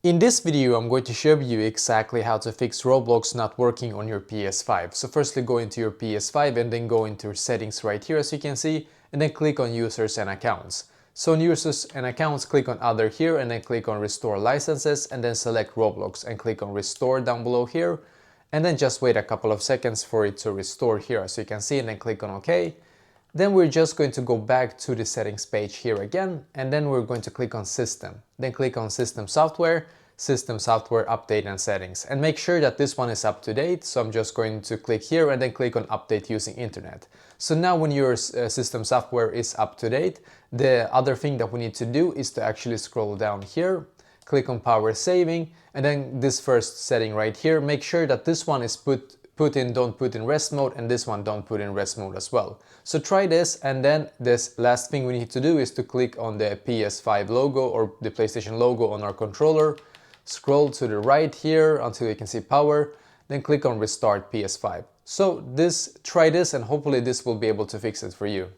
In this video, I'm going to show you exactly how to fix Roblox not working on your PS5. So firstly, go into your PS5 and then go into settings right here as you can see, and then click on users and accounts. So on users and accounts, click on other here and then click on restore licenses and then select Roblox and click on restore down below here. And then just wait a couple of seconds for it to restore here as you can see and then click on OK. Then we're just going to go back to the settings page here again, and then we're going to click on system. Then click on system software update and settings, and make sure that this one is up to date. So I'm just going to click here and then click on update using internet. So now when your system software is up to date, the other thing that we need to do is to actually scroll down here, click on power saving, and then this first setting right here, make sure that this one is don't put in rest mode, and this one don't put in rest mode as well. So try this, and then this last thing we need to do is to click on the PS5 logo or the PlayStation logo on our controller, scroll to the right here until you can see power, then click on restart PS5. So try this and hopefully this will be able to fix it for you.